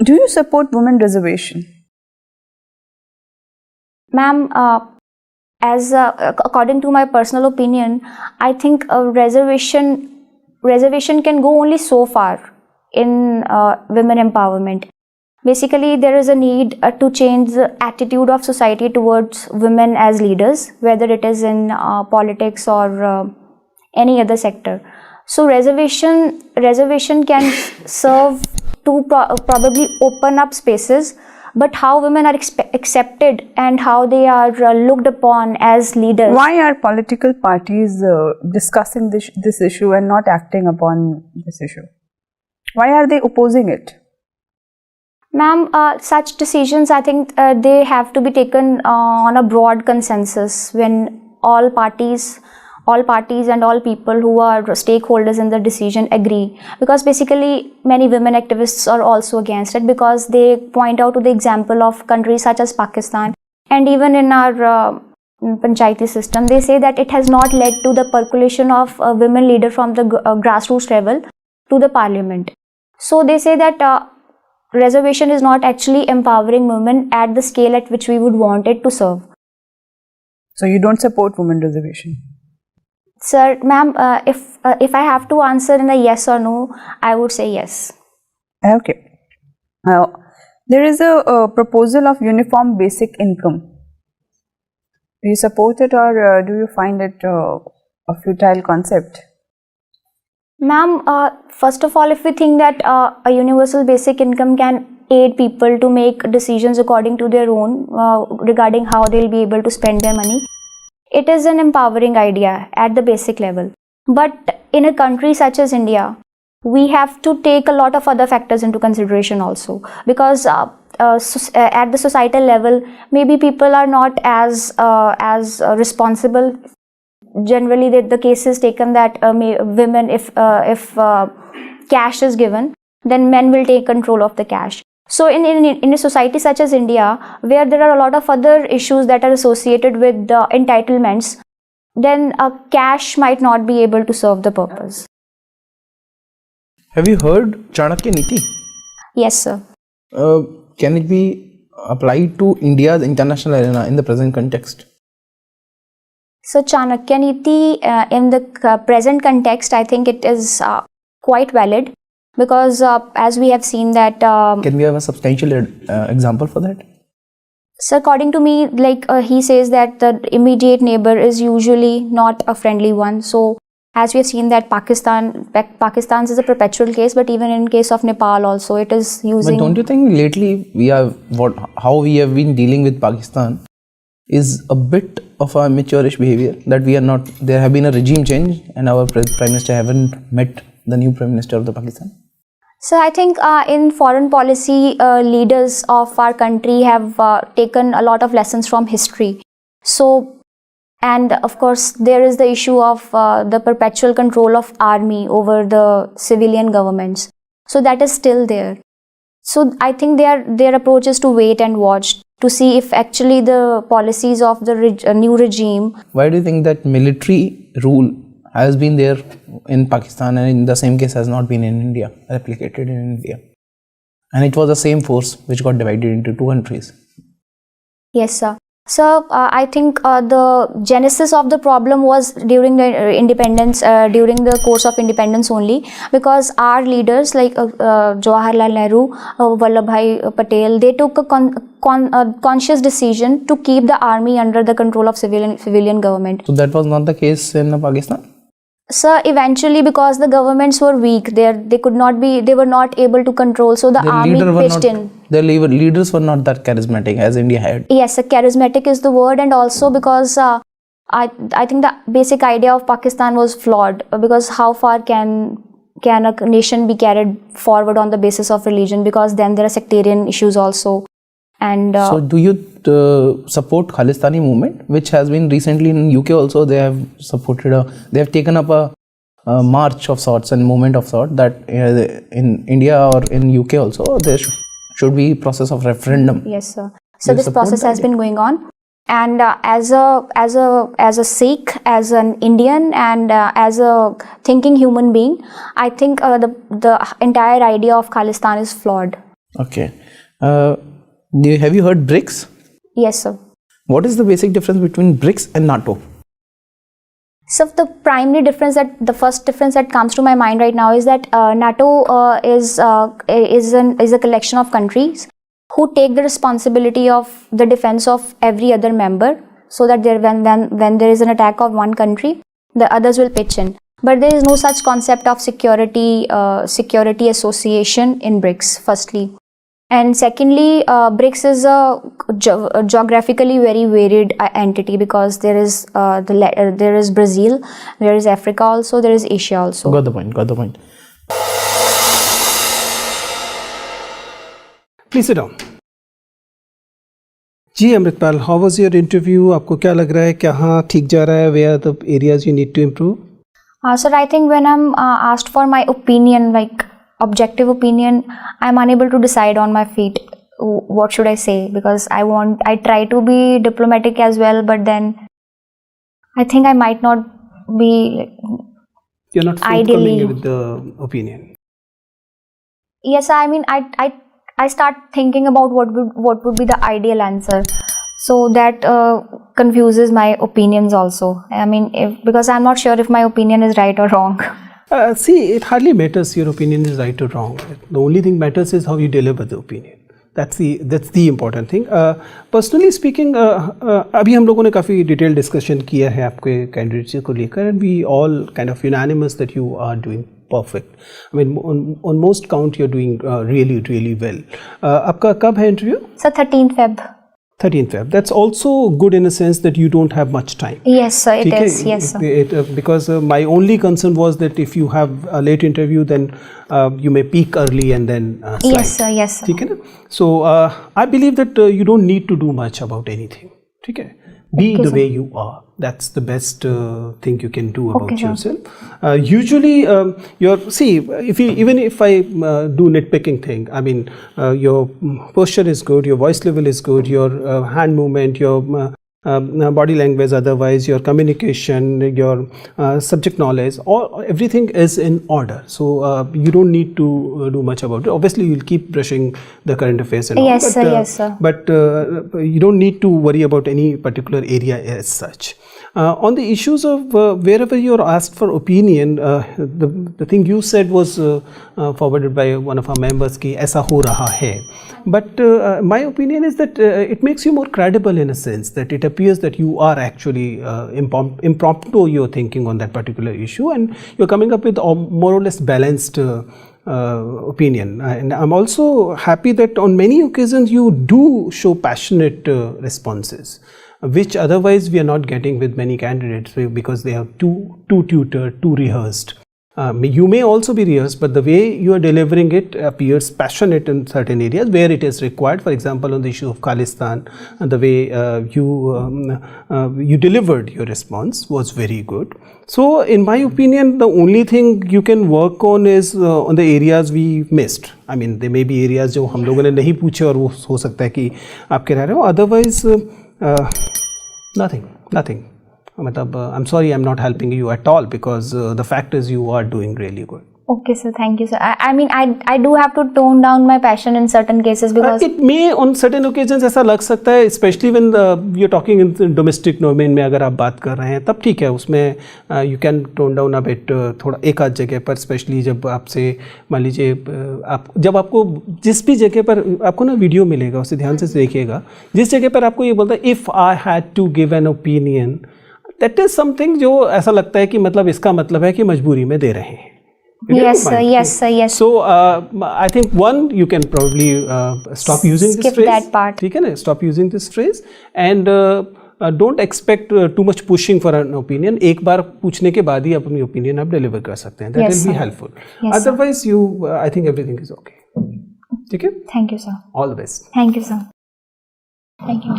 Do you support women reservation? Ma'am, according to my personal opinion, I think a reservation can go only so far in women empowerment. Basically, there is a need to change the attitude of society towards women as leaders, whether it is in politics or any other sector. So reservation can serve to probably open up spaces, but how women are accepted and how they are looked upon as leaders. Why are political parties discussing this issue and not acting upon this issue? Why are they opposing it? Ma'am, such decisions, I think they have to be taken on a broad consensus when all parties and all people who are stakeholders in the decision agree, because basically many women activists are also against it, because they point out to the example of countries such as Pakistan, and even in our panchayati system, they say that it has not led to the percolation of a women leader from the grassroots level to the parliament. So they say that reservation is not actually empowering women at the scale at which we would want it to serve. So you don't support women reservation? Sir, ma'am, if I have to answer in a yes or no, I would say yes. Okay. There is a proposal of uniform basic income. Do you support it, or do you find it a futile concept? Ma'am, first of all, if we think that a universal basic income can aid people to make decisions according to their own regarding how they'll be able to spend their money, it is an empowering idea at the basic level. But in a country such as India, we have to take a lot of other factors into consideration also, because at the societal level, maybe people are not as responsible. Generally, the case is taken that women, if cash is given, then men will take control of the cash. So in a society such as India, where there are a lot of other issues that are associated with the entitlements, then cash might not be able to serve the purpose. Have you heard Chanakya Niti? Yes, sir. Can it be applied to India's international arena in the present context? So Chanakya Niti, in the present context, I think it is quite valid, because as we have seen that... Can we have a substantial example for that? So according to me, like he says that the immediate neighbor is usually not a friendly one. So as we have seen that Pakistan's is a perpetual case, but even in case of Nepal also, it is using... But don't you think lately how we have been dealing with Pakistan is a bit of a mature-ish behavior, that we are not... There have been a regime change and our Prime Minister haven't met the new Prime Minister of the Pakistan? So I think in foreign policy, leaders of our country have taken a lot of lessons from history. So, and of course, there is the issue of the perpetual control of army over the civilian governments. So that is still there. So I think their approach is to wait and watch to see if actually the policies of the new regime... Why do you think that military rule has been there in Pakistan and in the same case has not been in India, replicated in India? And it was the same force which got divided into two countries. Yes, sir. So I think the genesis of the problem was during the independence, during the course of independence only, because our leaders like Jawaharlal Nehru, Vallabhbhai Patel, they took a conscious decision to keep the army under the control of civilian government. So that was not the case in Pakistan? Sir, eventually, because the governments were weak, they were not able to control, so the army pitched in. Their leaders were not that charismatic as India had. Yes, charismatic is the word, and also because I think the basic idea of Pakistan was flawed, because how far can a nation be carried forward on the basis of religion, because then there are sectarian issues also. And so do you support Khalistani movement, which has been recently in UK also? They have supported they have taken up a march of sorts and movement of sort that in India or in UK also there should be process of referendum. Yes, sir. So this process has been going on, and as a Sikh, as an Indian, and as a thinking human being, I think the entire idea of Khalistan is flawed. Okay. Have you heard BRICS? Yes, sir. What is the basic difference between BRICS and NATO? So the primary difference, the first difference that comes to my mind right now is that NATO is a collection of countries who take the responsibility of the defense of every other member, so that when there is an attack of one country, the others will pitch in. But there is no such concept of security association in BRICS, firstly. And secondly, BRICS is a geographically very varied entity, because there is Brazil, there is Africa also, there is Asia also. Got the point. Please sit down. Ji Amritpal, how was your interview? आपको क्या लग रहा है, कहाँ ठीक जा रहा है? Where are the areas you need to improve? Sir, I think when I'm asked for my opinion, like objective opinion, I'm unable to decide on my feet what should I say, because I try to be diplomatic as well, but then I think I might not be. You're not forthcoming with the opinion. Yes, I mean I start thinking about what would be the ideal answer, so that confuses my opinions also. I mean, because I'm not sure if my opinion is right or wrong. See, it hardly matters your opinion is right or wrong. The only thing matters is how you deliver the opinion. That's the important thing. Personally speaking, अभी हम लोगों ने काफ़ी detailed discussion किया है आपके candidates को लेकर, and we all kind of unanimous that you are doing perfect. I mean, on most count you're doing really well. आपका कब है interview? So 13th Feb. 13th Feb. That's also good in a sense that you don't have much time. Yes, sir, it is. Yes, sir. Because my only concern was that if you have a late interview, then you may peak early and then slide. Yes, sir. Yes, sir. ठीक है ना? So I believe that you don't need to do much about anything. ठीक है? Be Okay, the sir. way you are. That's the best thing you can do about Okay, sir. yourself. Usually, even if I do nitpicking thing, I mean, your posture is good, your voice level is good, your hand movement, your body language, otherwise your communication, your subject knowledge, everything is in order. So you don't need to do much about it. Obviously, you'll keep brushing the current affairs and Yes, all. sir. Yes, sir. But you don't need to worry about any particular area as such. On the issues of wherever you're asked for opinion, the thing you said was forwarded by one of our members कि ऐसा हो रहा है. But my opinion is that it makes you more credible in a sense, that it appears that you are actually impromptu you're thinking on that particular issue, and you're coming up with a more or less balanced opinion. And I'm also happy that on many occasions you do show passionate responses, which otherwise we are not getting with many candidates, because they are too tutored, too rehearsed. You may also be rehearsed, but the way you are delivering it appears passionate in certain areas where it is required. For example, on the issue of Khalistan, the way you delivered your response was very good. So in my opinion, the only thing you can work on is on the areas we missed. I mean, there may be areas जो हम लोगों ने नहीं पूछे और वो हो सकता है कि आपके रह रहे हो. Otherwise, nothing. I'm sorry, I'm not helping you at all, because the fact is you are doing really good. Okay, sir. Thank you, sir. I mean, I do have to tone down my passion in certain cases, because it may on certain occasions ऐसा लग सकता है, especially when you're talking in domestic domain में अगर आप बात कर रहे हैं तब ठीक है, उसमें you can tone down a bit थोड़ा एक आध जगह पर, especially जब आपसे मान लीजिए जब आपको जिस भी जगह पर आपको ना वीडियो मिलेगा उसे ध्यान से देखिएगा, जिस जगह पर आपको ये बोलता है if I had to give an opinion, that is something जो ऐसा लगता है कि मतलब इसका मतलब है कि मजबूरी में दे रहे हैं. Yes, sir. Yes, sir. Yes. So I think one, you can probably stop using this phrase. Skip that part. ठीक है ना? Stop using this phrase, and don't expect too much pushing for an opinion. एक बार पूछने के बाद ही अपनी opinion आप deliver कर सकते हैं. That Yes, will be sir. helpful. Yes, Otherwise, I think everything is okay. ठीक है? Thank you, sir. All the best. Thank you, sir. Thank you.